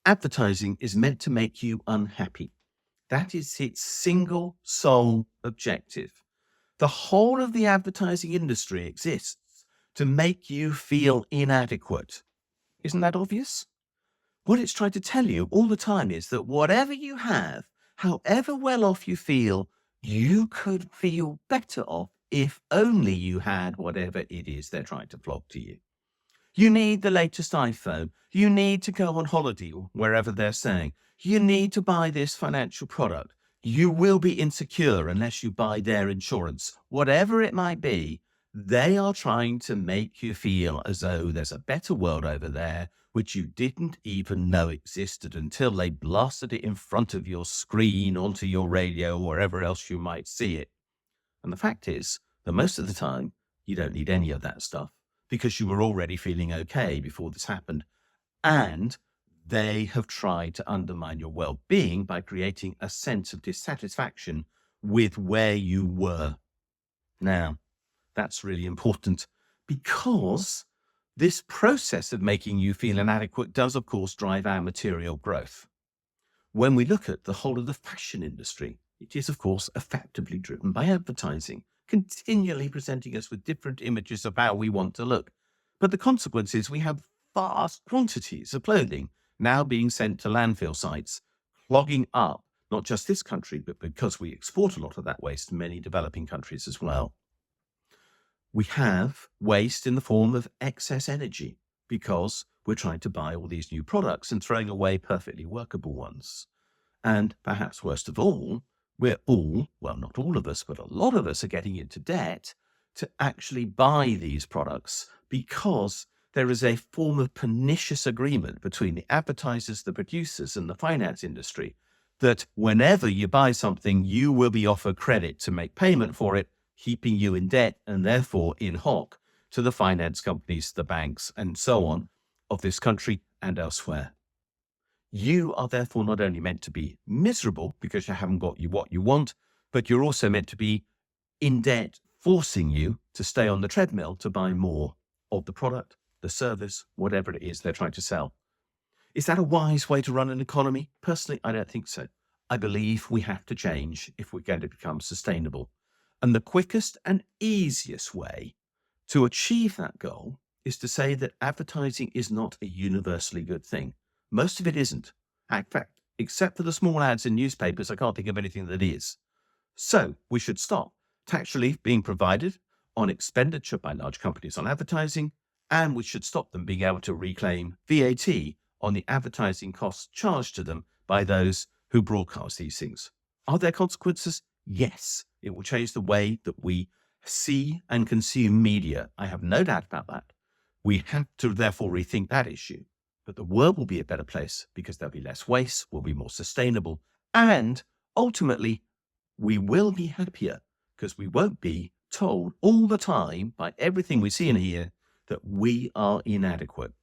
advertising is meant to make you unhappy. That is its single sole objective. The whole of the advertising industry exists to make you feel inadequate. Isn't that obvious? What it's trying to tell you all the time is that whatever you have, however well off you feel, you could feel better off if only you had whatever it is they're trying to flog to you. You need the latest iPhone. You need to go on holiday, or wherever they're saying. You need to buy this financial product. You will be insecure unless you buy their insurance. Whatever it might be, they are trying to make you feel as though there's a better world over there, which you didn't even know existed until they blasted it in front of your screen, onto your radio, or wherever else you might see it. And the fact is that most of the time, you don't need any of that stuff, because you were already feeling okay before this happened. And they have tried to undermine your well-being by creating a sense of dissatisfaction with where you were. Now, that's really important, because this process of making you feel inadequate does, of course, drive our material growth. When we look at the whole of the fashion industry, it is, of course, effectively driven by advertising, continually presenting us with different images of how we want to look. But the consequence is we have vast quantities of clothing now being sent to landfill sites, clogging up not just this country, but because we export a lot of that waste to many developing countries as well. We have waste in the form of excess energy because we're trying to buy all these new products and throwing away perfectly workable ones. And perhaps worst of all, we're all, well, not all of us, but a lot of us are getting into debt to actually buy these products because there is a form of pernicious agreement between the advertisers, the producers, and the finance industry that whenever you buy something, you will be offered credit to make payment for it, keeping you in debt and therefore in hock to the finance companies, the banks, and so on of this country and elsewhere. You are therefore not only meant to be miserable because you haven't got what you want, but you're also meant to be in debt, forcing you to stay on the treadmill to buy more of the product, the service, whatever it is they're trying to sell. Is that a wise way to run an economy? Personally, I don't think so. I believe we have to change if we're going to become sustainable. And the quickest and easiest way to achieve that goal is to say that advertising is not a universally good thing. Most of it isn't. In fact, except for the small ads in newspapers, I can't think of anything that is. So we should stop tax relief being provided on expenditure by large companies on advertising, and we should stop them being able to reclaim VAT on the advertising costs charged to them by those who broadcast these things. Are there consequences? Yes. It will change the way that we see and consume media. I have no doubt about that. We have to therefore rethink that issue. But the world will be a better place because there'll be less waste, we'll be more sustainable, and ultimately, we will be happier because we won't be told all the time by everything we see and hear that we are inadequate.